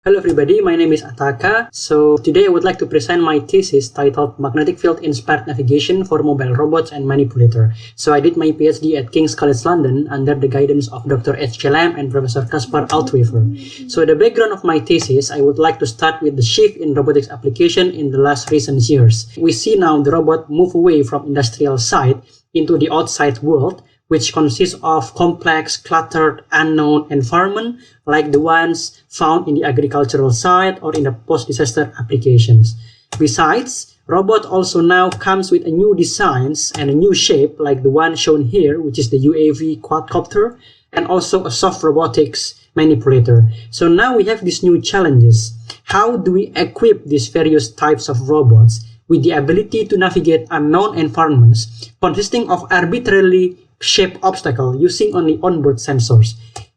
Hello everybody, my name is Ataka. So today I would like to present my thesis titled Magnetic Field Inspired Navigation for Mobile Robots and Manipulator. So I did my PhD at King's College London under the guidance of Dr. H. Lam and Professor Kaspar Althoefer. So the background of my thesis, I would like to start with the shift in robotics application in the last recent years. We see now the robot move away from industrial side into the outside world, which consists of complex, cluttered, unknown environment like the ones found in the agricultural side or in the post-disaster applications. Besides, robot also now comes with a new designs and a new shape like the one shown here, which is the UAV quadcopter, and also a soft robotics manipulator. So now we have these new challenges. How do we equip these various types of robots with the ability to navigate unknown environments consisting of arbitrarily shaped obstacle using only onboard sensors?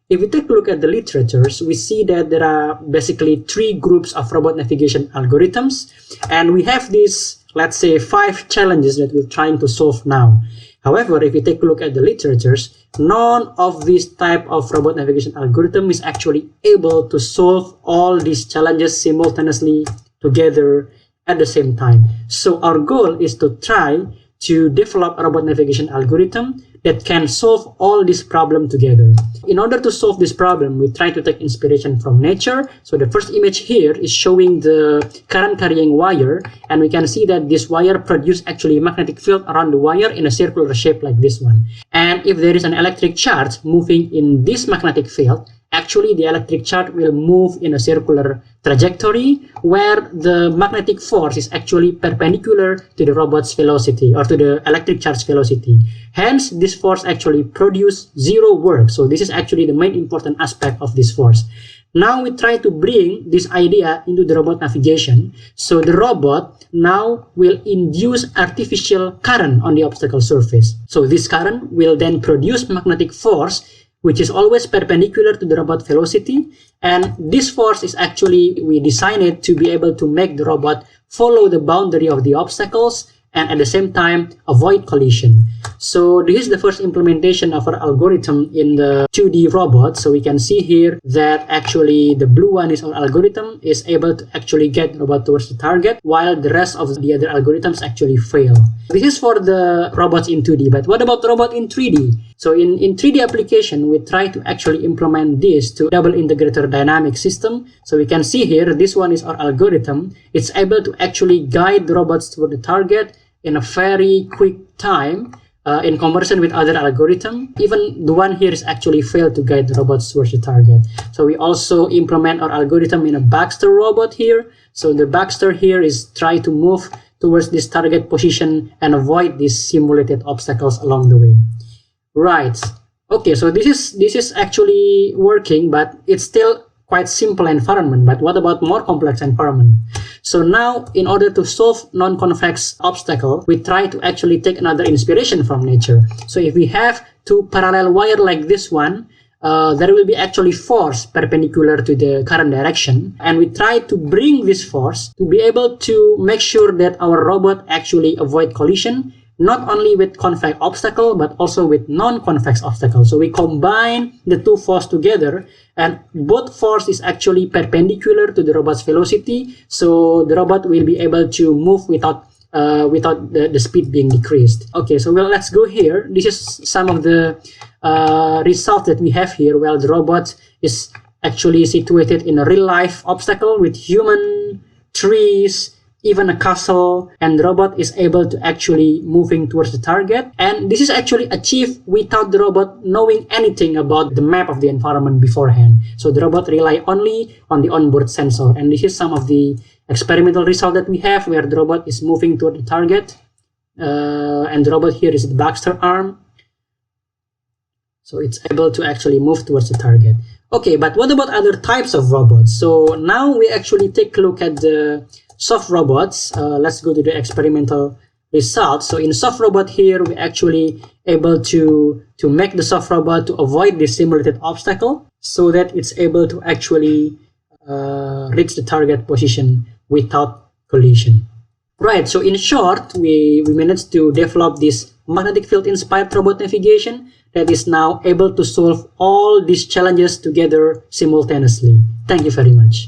If we take a look at the literatures, we see that there are basically three groups of robot navigation algorithms, and we have these, let's say, 5 challenges that we're trying to solve now. However, if you take a look at the literatures, none of these type of robot navigation algorithm is actually able to solve all these challenges simultaneously together at the same time. So our goal is to try to develop a robot navigation algorithm that can solve all this problem together. In order to solve this problem, we try to take inspiration from nature. So the first image here is showing the current carrying wire, and we can see that this wire produces actually a magnetic field around the wire in a circular shape like this one. And if there is an electric charge moving in this magnetic field, actually the electric charge will move in a circular trajectory where the magnetic force is actually perpendicular to the robot's velocity or to the electric charge velocity. Hence, this force actually produces zero work. So this is actually the main important aspect of this force. Now we try to bring this idea into the robot navigation. So the robot now will induce artificial current on the obstacle surface. So this current will then produce magnetic force which is always perpendicular to the robot velocity, and this force is actually, we designed it to be able to make the robot follow the boundary of the obstacles and at the same time avoid collision. So this is the first implementation of our algorithm in the 2D robot. So we can see here that actually the blue one is our algorithm is able to actually get the robot towards the target, while the rest of the other algorithms actually fail. This is for the robots in 2D, but what about the robot in 3D? So in 3D application, we try to actually implement this to double integrator dynamic system. So we can see here, this one is our algorithm. It's able to actually guide the robots toward the target in a very quick time in comparison with other algorithm. Even the one here is actually failed to guide the robots towards the target. So we also implement our algorithm in a BAXTER robot here. So the BAXTER here is try to move towards this target position and avoid these simulated obstacles along the way. Right. Okay, so this is actually working, but it's still quite simple environment. But what about more complex environment? So now, in order to solve non-convex obstacle, we try to actually take another inspiration from nature. So if we have 2 parallel wire like this one, there will be actually force perpendicular to the current direction, and we try to bring this force to be able to make sure that our robot actually avoid collision, not only with convex obstacle, but also with non-convex obstacle. So we combine the 2 forces together, and both force is actually perpendicular to the robot's velocity. So the robot will be able to move without the speed being decreased. Okay, so well, let's go here. This is some of the results that we have here. Well, the robot is actually situated in a real-life obstacle with human, trees, even a castle, and the robot is able to actually moving towards the target. And this is actually achieved without the robot knowing anything about the map of the environment beforehand. So the robot rely only on the onboard sensor. And this is some of the experimental result that we have where the robot is moving toward the target. And the robot here is the BAXTER arm. So it's able to actually move towards the target. Okay, but what about other types of robots? So now we actually take a look at the soft robots. Let's go to the experimental results. So in soft robot here, we actually able to make the soft robot to avoid this simulated obstacle so that it's able to actually reach the target position without collision. Right, so in short, we managed to develop this magnetic field inspired robot navigation that is now able to solve all these challenges together simultaneously. Thank you very much.